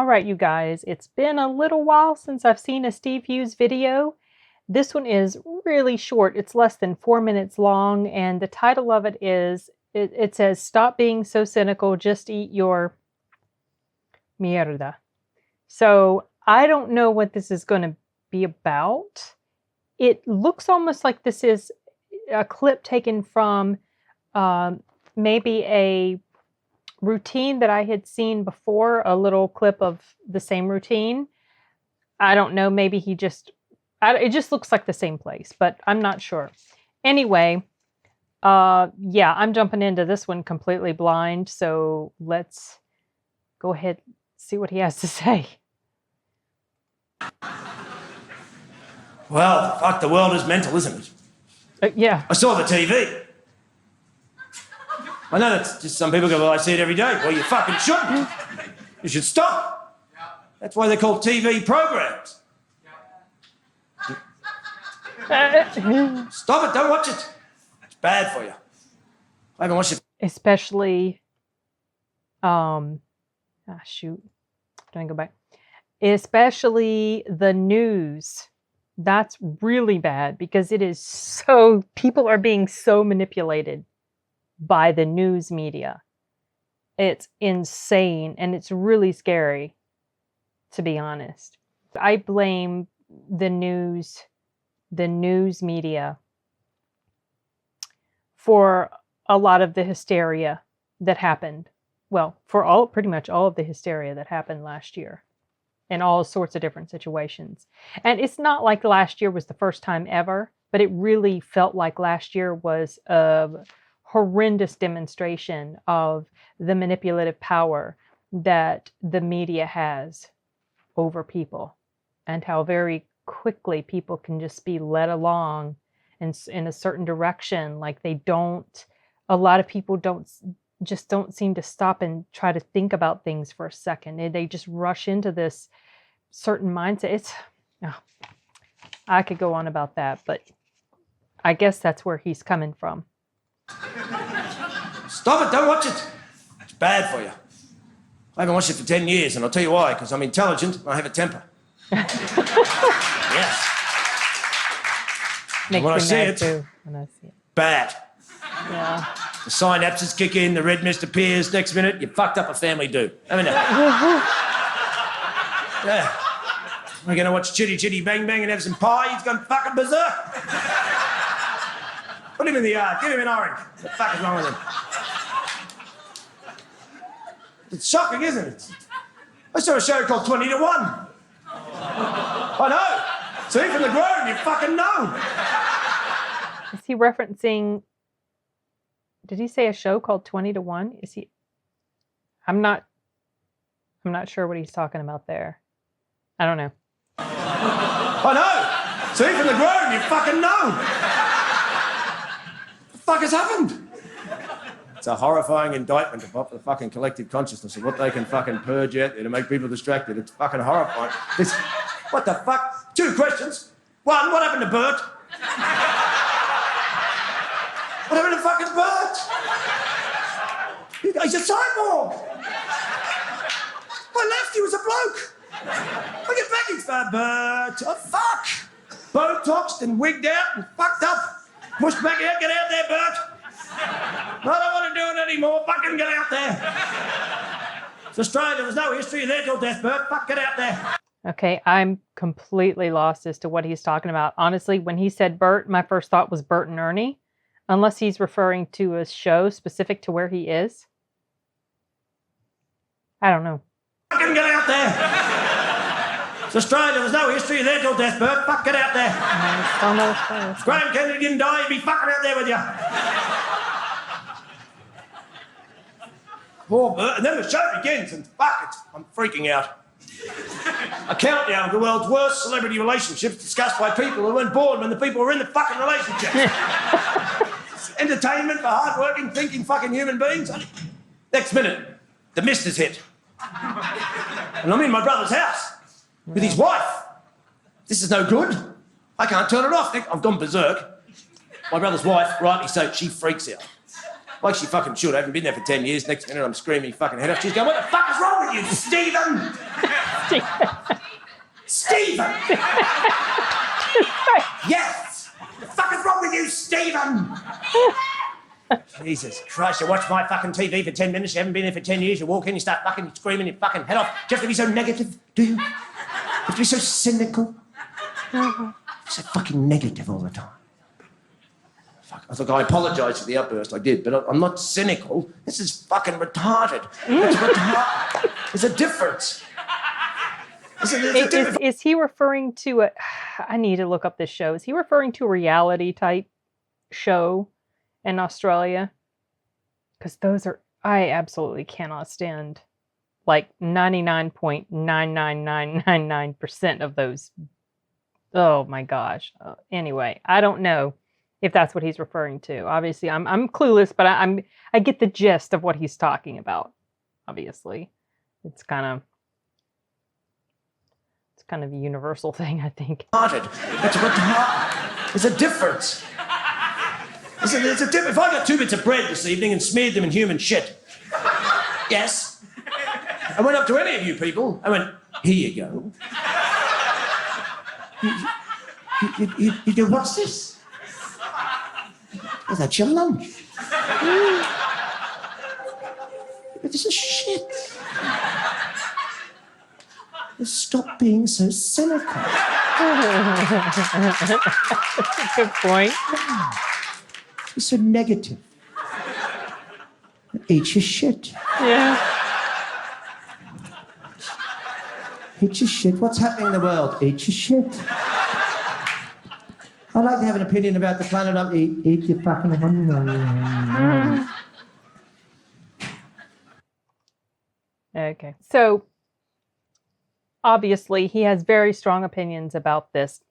All right, you guys, it's been a little while since I've seen a Steve Hughes video. This one is really short. It's less than 4 minutes long, and the title of it is, it says, "Stop being so cynical, just eat your mierda." So I don't know what this is going to be about. It looks almost like this is a clip taken from maybe a routine that I had seen before, a little clip of the same routine. I don't know, maybe he just, it just looks like the same place, but I'm not sure. Anyway, yeah, I'm jumping into this one completely blind, so let's go ahead and see what he has to say. Well, fuck, the world is mental, isn't it? Yeah. I saw the TV. I know that's just some people go, well, I see it every day. Well, you fucking shouldn't. You should stop. That's why they're called TV programs. Stop it, don't watch it. It's bad for you. I haven't watched it. Especially, shoot. Don't go back. Especially the news. That's really bad because it is so, people are being so manipulated by the news media. It's insane, and it's really scary, to be honest. I blame the news media for a lot of the hysteria that happened. Well, for pretty much all of the hysteria that happened last year in all sorts of different situations. And it's not like last year was the first time ever, but it really felt like last year was a horrendous demonstration of the manipulative power that the media has over people, and how very quickly people can just be led along in a certain direction. Like a lot of people don't seem to stop and try to think about things for a second. They just rush into this certain mindset. I could go on about that, but I guess that's where he's coming from. Stop it, don't watch it. It's bad for you. I haven't watched it for 10 years, and I'll tell you why, because I'm intelligent and I have a temper. Yes. Makes when I me see mad it, too, when I see it. Bad. Yeah. The synapses kick in, the red mist appears, next minute, you fucked up a family do. Haven't you? Yeah. We're going to watch Chitty Chitty Bang Bang and have some pie. He's gone fucking berserk. Put him in the yard. Give him an orange. What the fuck is wrong with him? It's shocking, isn't it? I saw a show called 20 to 1. I know. See, from the ground, you fucking know. Is he referencing... Did he say a show called 20 to 1? Is he... I'm not sure what he's talking about there. I don't know. I know. See, from the ground, you fucking know. What the fuck has happened? It's a horrifying indictment of the fucking collective consciousness of what they can fucking purge out there to make people distracted. It's fucking horrifying. What the fuck? 2 questions. 1, what happened to Bert? What happened to fucking Bert? He's a cyborg. My left, he was a bloke. Look at back, he's Bert. Oh, fuck. Botoxed and wigged out and fucked up. Pushed back out, get out there, Bert. I don't want to do it anymore. Fucking get out there. It's Australia. There's no history there till death, Bert. Fuck, get out there. Okay, I'm completely lost as to what he's talking about. Honestly, when he said Bert, my first thought was Bert and Ernie. Unless he's referring to a show specific to where he is. I don't know. Fucking get out there. It's Australia. There's no history there till death, Bert. Fuck, get out there. I don't know what's If Graham Kennedy didn't die, he'd be fucking out there with you. Poor Bert. And then the show begins, and fuck it, I'm freaking out. A countdown of the world's worst celebrity relationships discussed by people who weren't born when the people were in the fucking relationship. Entertainment for hard-working, thinking fucking human beings. Next minute, the mist is hit. And I'm in my brother's house with his wife. This is no good. I can't turn it off. I've gone berserk. My brother's wife, rightly so, she freaks out. Like she fucking should. I haven't been there for 10 years. Next minute, I'm screaming fucking head off. She's going, what the fuck is wrong with you, Stephen? Stephen! Yes! The fuck is wrong with you, Stephen? Jesus Christ, you watch my fucking TV for 10 minutes, you haven't been there for 10 years, you walk in, you start fucking screaming your fucking head off. Do you have to be so negative, do you? You have to be so cynical? So fucking negative all the time. Fuck, I thought I apologise for the outburst, I did, but I'm not cynical. This is fucking retarded. It's retarded. There's a difference. Is he referring to a... I need to look up this show. Is he referring to a reality type show in Australia? Because those are... I absolutely cannot stand like 99.99999% of those. Oh my gosh. Anyway, I don't know if that's what he's referring to. Obviously, I'm clueless, but I get the gist of what he's talking about. Obviously, it's kind of a universal thing, I think. There's a difference. There's a difference. If I got 2 bits of bread this evening and smeared them in human shit, yes, I went up to any of you people. I went, here you go. You do, what's this? Oh, that's your lunch. This is shit. Stop being so cynical. That's a good point. You're so negative. Eat your shit. Yeah. Eat your shit. What's happening in the world? Eat your shit. I'd like to have an opinion about the planet. Eat your fucking Okay. So, obviously, he has very strong opinions about this.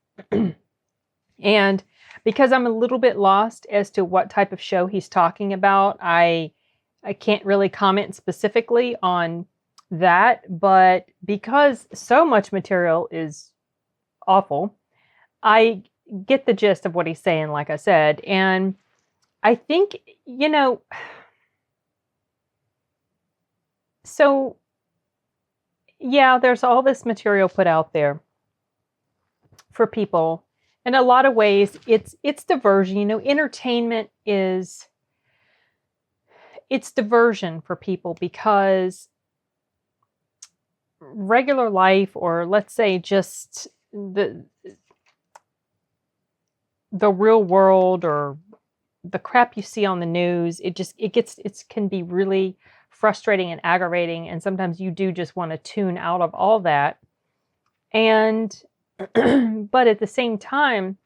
And because I'm a little bit lost as to what type of show he's talking about, I can't really comment specifically on that. But because so much material is awful, I get the gist of what he's saying, like I said. And I think, so, yeah, there's all this material put out there for people. In a lot of ways, it's diversion. Entertainment it's diversion for people because regular life, or let's say just the real world, or the crap you see on the news, it can be really frustrating and aggravating, and sometimes you do just want to tune out of all that. And but at the same time,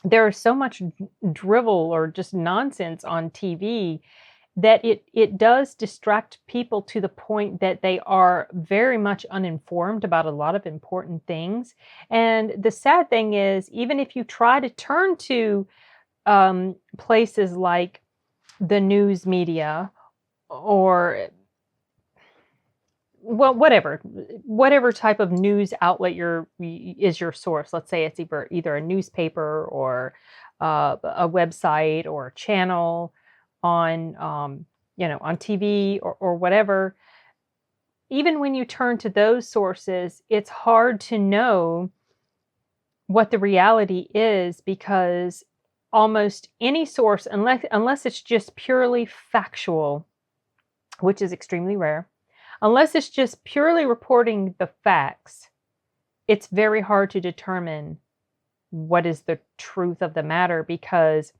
there's so much drivel or just nonsense on TV that it does distract people to the point that they are very much uninformed about a lot of important things. And the sad thing is, even if you try to turn to places like the news media, or well, whatever type of news outlet is your source. Let's say it's either a newspaper or a website or a channel on on TV or whatever. Even when you turn to those sources, it's hard to know what the reality is, because almost any source, unless it's just purely factual, which is extremely rare, unless it's just purely reporting the facts, it's very hard to determine what is the truth of the matter, because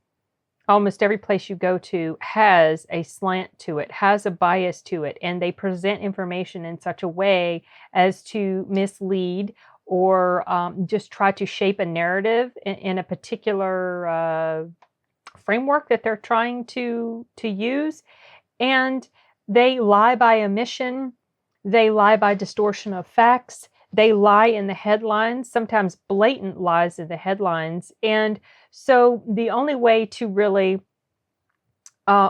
almost every place you go to has a slant to it, has a bias to it, and they present information in such a way as to mislead or just try to shape a narrative in a particular framework that they're trying to use. And they lie by omission. They lie by distortion of facts. They lie in the headlines, sometimes blatant lies in the headlines. And so the only way to really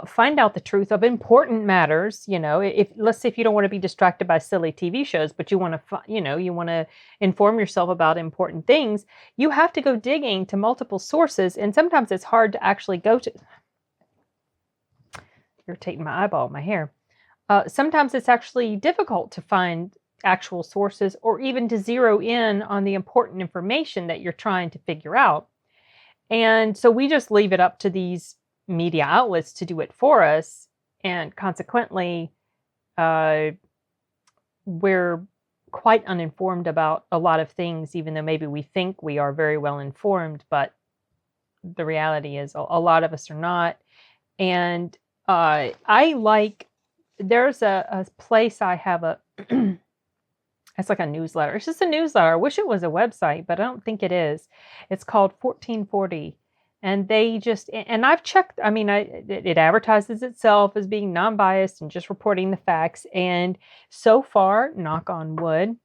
find out the truth of important matters, let's say if you don't want to be distracted by silly TV shows, but you want to, you want to inform yourself about important things, you have to go digging to multiple sources. And sometimes it's hard to actually go to. Irritating my eyeball, my hair. Sometimes it's actually difficult to find actual sources, or even to zero in on the important information that you're trying to figure out. And so we just leave it up to these media outlets to do it for us. And consequently, uh, we're quite uninformed about a lot of things, even though maybe we think we are very well informed, but the reality is a lot of us are not. And there's a place I have it's like a newsletter. It's just a newsletter. I wish it was a website, but I don't think it is. It's called 1440. And and I've checked, I mean, it advertises itself as being non-biased and just reporting the facts. And so far, knock on wood,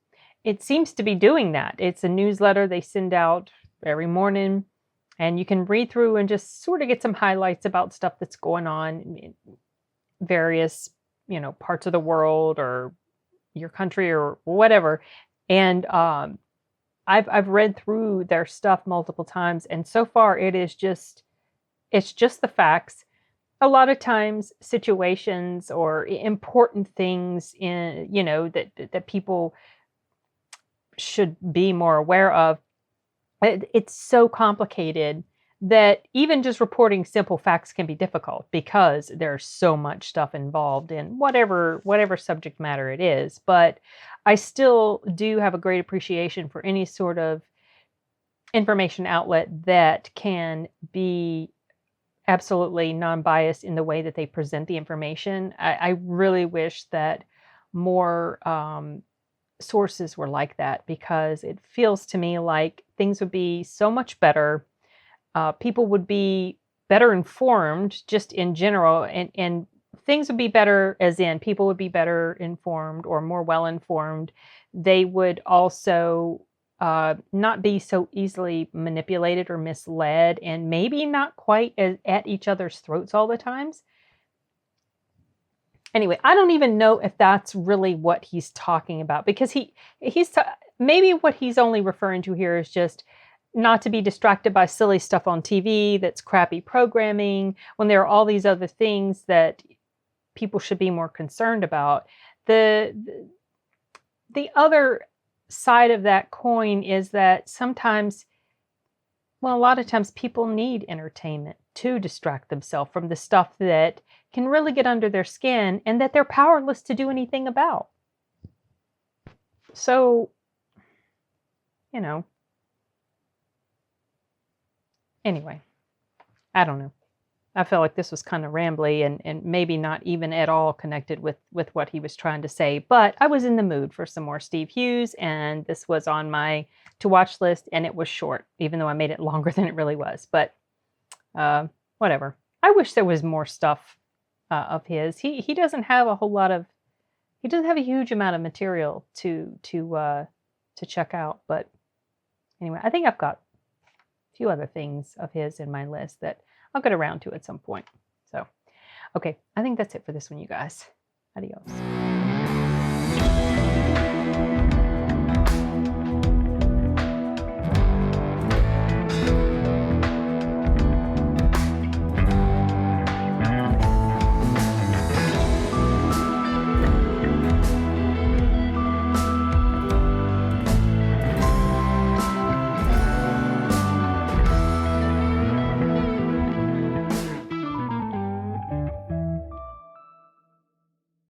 it seems to be doing that. It's a newsletter they send out every morning, and you can read through and just sort of get some highlights about stuff that's going on in various, parts of the world or your country or whatever. And I've read through their stuff multiple times, and so far it's just the facts. A lot of times situations or important things in, that people should be more aware of. It's so complicated that even just reporting simple facts can be difficult because there's so much stuff involved in whatever subject matter it is. But I still do have a great appreciation for any sort of information outlet that can be absolutely non-biased in the way that they present the information. I really wish that more sources were like that, because it feels to me like things would be so much better. People would be better informed just in general, and things would be better as in people would be better informed or more well informed. They would also not be so easily manipulated or misled, and maybe not quite at each other's throats all the times. Anyway, I don't even know if that's really what he's talking about, because maybe what he's only referring to here is just not to be distracted by silly stuff on TV that's crappy programming, when there are all these other things that people should be more concerned about. The other side of that coin is that sometimes, well, a lot of times people need entertainment to distract themselves from the stuff that can really get under their skin and that they're powerless to do anything about. So, anyway, I don't know. I felt like this was kind of rambly and maybe not even at all connected with what he was trying to say, but I was in the mood for some more Steve Hughes, and this was on my to-watch list, and it was short, even though I made it longer than it really was, but whatever. I wish there was more stuff of his. He doesn't have he doesn't have a huge amount of material to check out, but anyway, I think I've got a few other things of his in my list that I'll get around to at some point. So, okay, I think that's it for this one, you guys. Adios.